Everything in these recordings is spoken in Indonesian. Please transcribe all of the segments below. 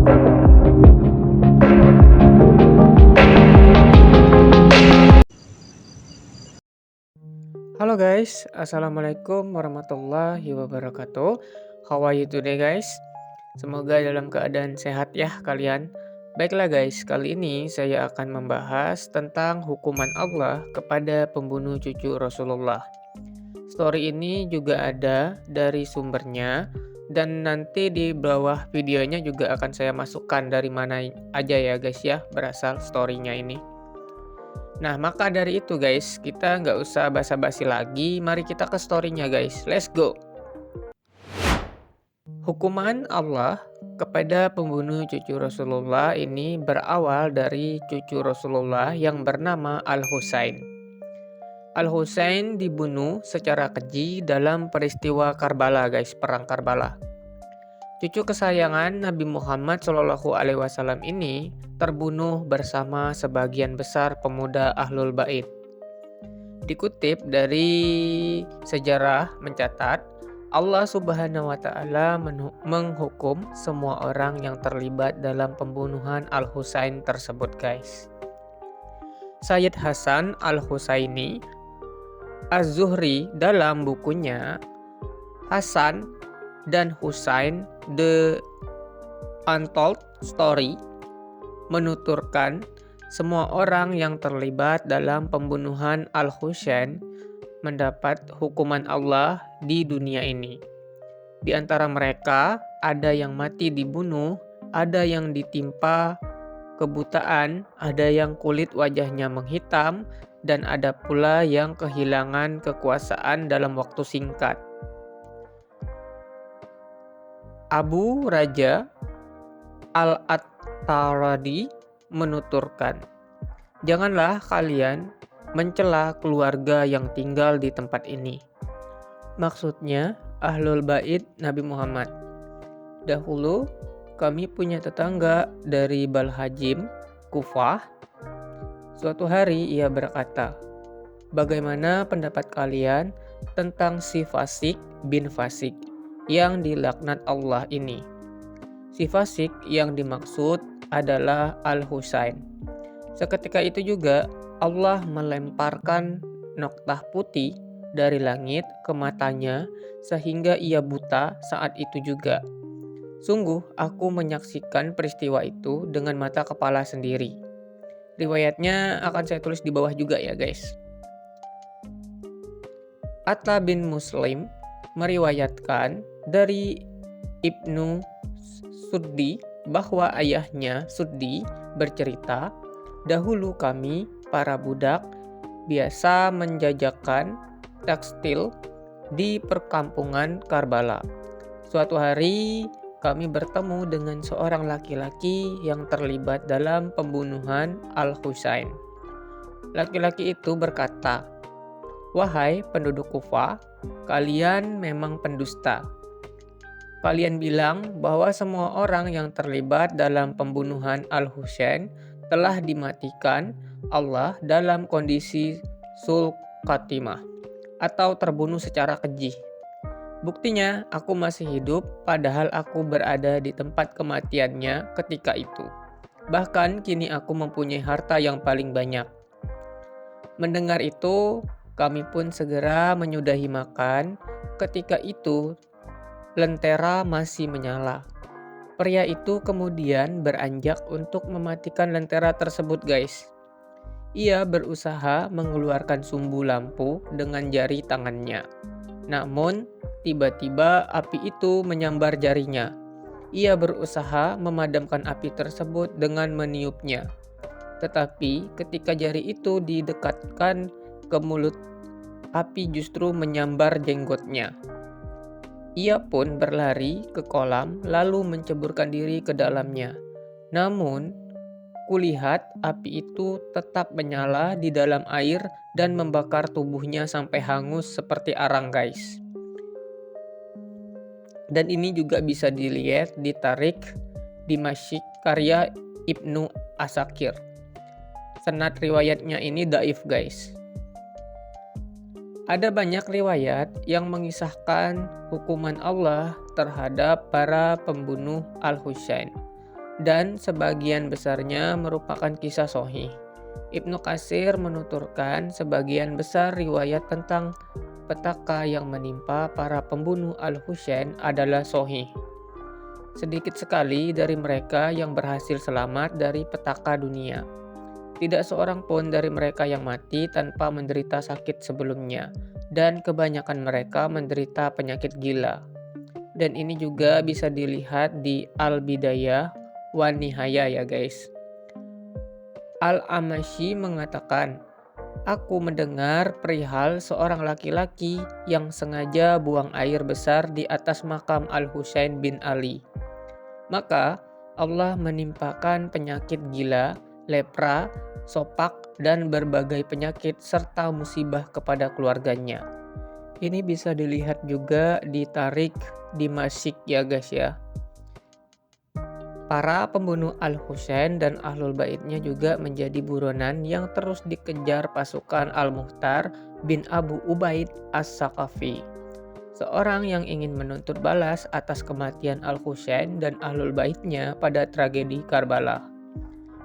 Halo guys, Assalamualaikum warahmatullahi wabarakatuh. How are you today guys? Semoga dalam keadaan sehat ya kalian. Baiklah guys, kali ini saya akan membahas tentang hukuman Allah kepada pembunuh cucu Rasulullah. Story ini juga ada dari sumbernya dan nanti di bawah videonya juga akan saya masukkan dari mana aja ya guys ya berasal storynya ini. Nah, maka dari itu guys, kita nggak usah basa-basi lagi, mari kita ke story-nya guys. Let's go! Hukuman Allah kepada pembunuh cucu Rasulullah ini berawal dari cucu Rasulullah yang bernama Al-Husain. Al-Husain dibunuh secara keji dalam peristiwa Karbala guys, perang Karbala. Cucu kesayangan Nabi Muhammad SAW ini terbunuh bersama sebagian besar pemuda Ahlul Bait. Dikutip dari sejarah mencatat, Allah Subhanahu wa Ta'ala menghukum semua orang yang terlibat dalam pembunuhan Al-Husain tersebut, guys. Sayyid Hasan Al-Husaini Az-Zuhri dalam bukunya Hasan dan Husain The Untold Story menuturkan semua orang yang terlibat dalam pembunuhan Al-Husain mendapat hukuman Allah di dunia ini. Di antara mereka ada yang mati dibunuh, ada yang ditimpa kebutaan, ada yang kulit wajahnya menghitam, dan ada pula yang kehilangan kekuasaan dalam waktu singkat. Abu Raja Al-Attaradi menuturkan, janganlah kalian mencela keluarga yang tinggal di tempat ini. Maksudnya Ahlul Bait Nabi Muhammad. Dahulu kami punya tetangga dari Balhajim, Kufah. Suatu hari ia berkata, bagaimana pendapat kalian tentang si Fasik bin Fasik yang dilaknat Allah ini? Si Fasik yang dimaksud adalah Al-Husain. Seketika itu juga Allah melemparkan noktah putih dari langit ke matanya sehingga ia buta saat itu juga. Sungguh aku menyaksikan peristiwa itu dengan mata kepala sendiri. Riwayatnya akan saya tulis di bawah juga ya guys. Atta bin Muslim meriwayatkan dari Ibnu Suddi bahwa ayahnya Suddi bercerita, dahulu kami para budak biasa menjajakan tekstil di perkampungan Karbala. Suatu hari kami bertemu dengan seorang laki-laki yang terlibat dalam pembunuhan Al-Husain. Laki-laki itu berkata, wahai penduduk Kufah, kalian memang pendusta. Kalian bilang bahwa semua orang yang terlibat dalam pembunuhan Al-Husain telah dimatikan Allah dalam kondisi sul khatimah atau terbunuh secara keji. Buktinya aku masih hidup padahal aku berada di tempat kematiannya ketika itu. Bahkan kini aku mempunyai harta yang paling banyak. Mendengar itu, kami pun segera menyudahi makan. Ketika itu lentera masih menyala. Pria itu kemudian beranjak untuk mematikan lentera tersebut guys. Ia berusaha mengeluarkan sumbu lampu dengan jari tangannya. Namun tiba-tiba api itu menyambar jarinya. Ia berusaha memadamkan api tersebut dengan meniupnya. Tetapi ketika jari itu didekatkan ke mulut, api justru menyambar jenggotnya. Ia pun berlari ke kolam lalu menceburkan diri ke dalamnya. Namun, kulihat api itu tetap menyala di dalam air dan membakar tubuhnya sampai hangus seperti arang guys. Dan ini juga bisa dilihat di Tarik Dimashq karya Ibnu Asakir. Sanad riwayatnya ini dhaif guys. Ada banyak riwayat yang mengisahkan hukuman Allah terhadap para pembunuh Al-Husain. dan sebagian besarnya merupakan kisah sahih. Ibnu Katsir menuturkan sebagian besar riwayat tentang petaka yang menimpa para pembunuh Al-Husain adalah sahih. Sedikit sekali dari mereka yang berhasil selamat dari petaka dunia. Tidak seorang pun dari mereka yang mati tanpa menderita sakit sebelumnya, dan kebanyakan mereka menderita penyakit gila. Dan ini juga bisa dilihat di Al-Bidayah wan Nihayah ya guys. Al-Amashi mengatakan, "Aku mendengar perihal seorang laki-laki yang sengaja buang air besar di atas makam Al-Husain bin Ali. Maka Allah menimpakan penyakit gila, lepra, sopak, dan berbagai penyakit serta musibah kepada keluarganya." Ini bisa dilihat juga di Tarik Dimasyik ya guys ya. Para pembunuh Al-Husain dan Ahlul Baitnya juga menjadi buronan yang terus dikejar pasukan Al-Mukhtar bin Abu Ubaid As-Saqafi, seorang yang ingin menuntut balas atas kematian Al-Husain dan Ahlul Baitnya pada tragedi Karbala.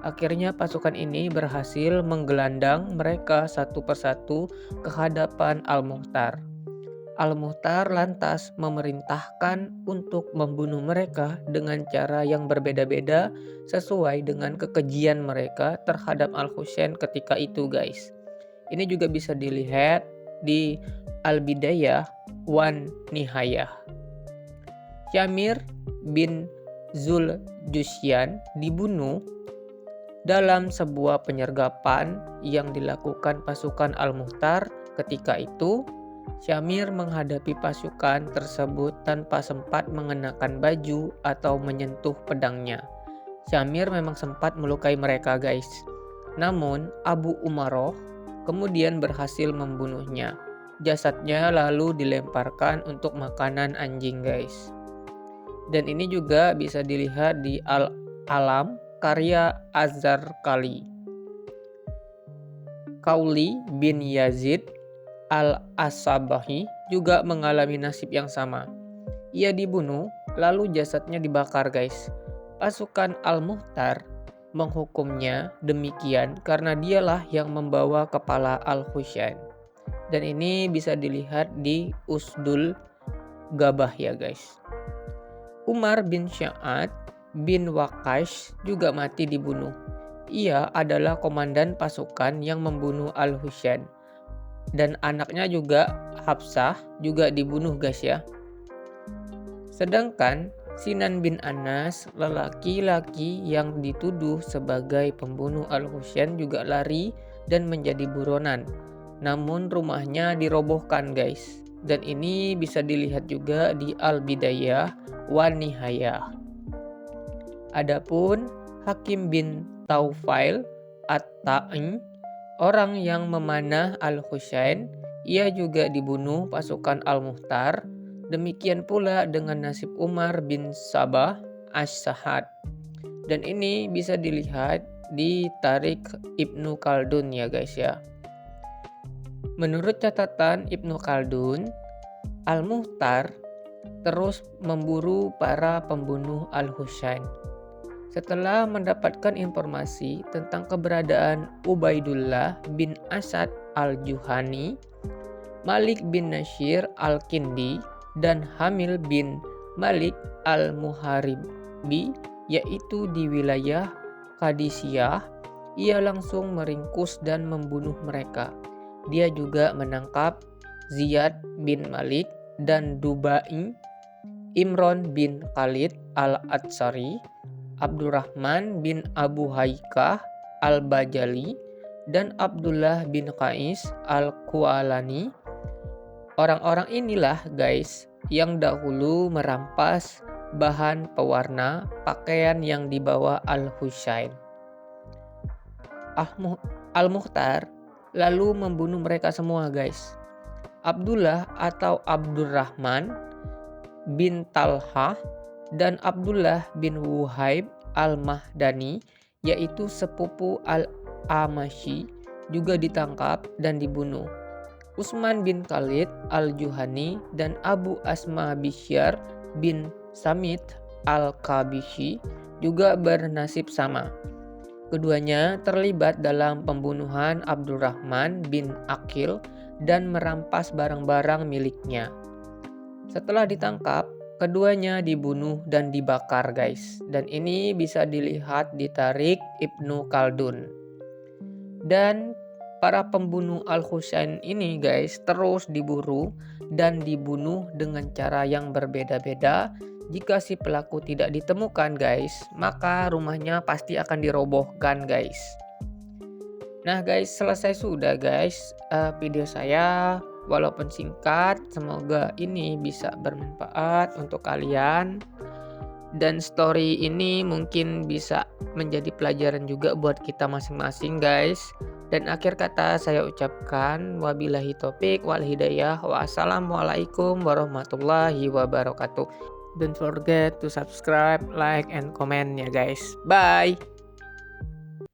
Akhirnya pasukan ini berhasil menggelandang mereka satu persatu ke hadapan Al-Mukhtar. Al-Mukhtar lantas memerintahkan untuk membunuh mereka dengan cara yang berbeda-beda sesuai dengan kekejian mereka terhadap Al-Husain ketika itu guys. Ini juga bisa dilihat di Al-Bidayah wan Nihayah. Syamir bin Zuljusyan dibunuh dalam sebuah penyergapan yang dilakukan pasukan Al-Mukhtar. Ketika itu Syamir menghadapi pasukan tersebut tanpa sempat mengenakan baju atau menyentuh pedangnya. Syamir memang sempat melukai mereka guys. Namun Abu Umaroh kemudian berhasil membunuhnya. Jasadnya lalu dilemparkan untuk makanan anjing guys. Dan ini juga bisa dilihat di Al-Alam karya Az-Zarqali. Kauli bin Yazid Al-Asabahi juga mengalami nasib yang sama. Ia dibunuh, lalu jasadnya dibakar guys. Pasukan Al-Mukhtar menghukumnya demikian karena dialah yang membawa kepala Al-Husain. Dan ini bisa dilihat di Usdul Gabah ya guys. Umar bin Sya'ad bin Waqash juga mati dibunuh. Ia adalah komandan pasukan yang membunuh Al-Husain. Dan anaknya juga Hafsah juga dibunuh guys ya. Sedangkan Sinan bin Anas, lelaki-laki yang dituduh sebagai pembunuh Al-Husain juga lari dan menjadi buronan. Namun rumahnya dirobohkan guys. Dan ini bisa dilihat juga di Al-Bidayah wan Nihayah. Adapun Hakim bin Taufail At-Ta'i, orang yang memanah Al-Husain, ia juga dibunuh pasukan Al-Mukhtar. Demikian pula dengan nasib Umar bin Sabah As-Sahad. Dan ini bisa dilihat di Tarik Ibnu Khaldun ya guys ya. Menurut catatan Ibnu Khaldun, Al-Mukhtar terus memburu para pembunuh Al-Husain. Setelah mendapatkan informasi tentang keberadaan Ubaidullah bin Asad al-Juhani, Malik bin Nasir al-Kindi, dan Hamil bin Malik al-Muharibi, yaitu di wilayah Qadisiyah, ia langsung meringkus dan membunuh mereka. Dia juga menangkap Ziyad bin Malik dan Dubai, Imron bin Khalid al-Atsari, Abdurrahman bin Abu Haikah al-Bajali, dan Abdullah bin Qais al-Kualani. Orang-orang inilah guys yang dahulu merampas bahan pewarna pakaian yang dibawa Al-Husain. Al-Mukhtar lalu membunuh mereka semua guys. Abdullah atau Abdurrahman bin Talhah dan Abdullah bin Wuhaib al-Mahdani, yaitu sepupu Al-Amashi, juga ditangkap dan dibunuh. Utsman bin Khalid al-Juhani dan Abu Asma Bishyar bin Samit al-Kabishi juga bernasib sama. Keduanya terlibat dalam pembunuhan Abdurrahman bin Aqil dan merampas barang-barang miliknya. Setelah ditangkap, keduanya dibunuh dan dibakar guys. Dan ini bisa dilihat di Tarik Ibnu Khaldun. Dan para pembunuh Al-Husain ini guys terus diburu dan dibunuh dengan cara yang berbeda-beda. Jika si pelaku tidak ditemukan guys, maka rumahnya pasti akan dirobohkan guys. Nah guys, selesai sudah guys video saya. Walaupun singkat, semoga ini bisa bermanfaat untuk kalian. Dan story ini mungkin bisa menjadi pelajaran juga buat kita masing-masing guys. Dan akhir kata saya ucapkan wabillahi taufik wal hidayah. Wassalamualaikum warahmatullahi wabarakatuh. Don't forget to subscribe, like, and comment ya guys. Bye.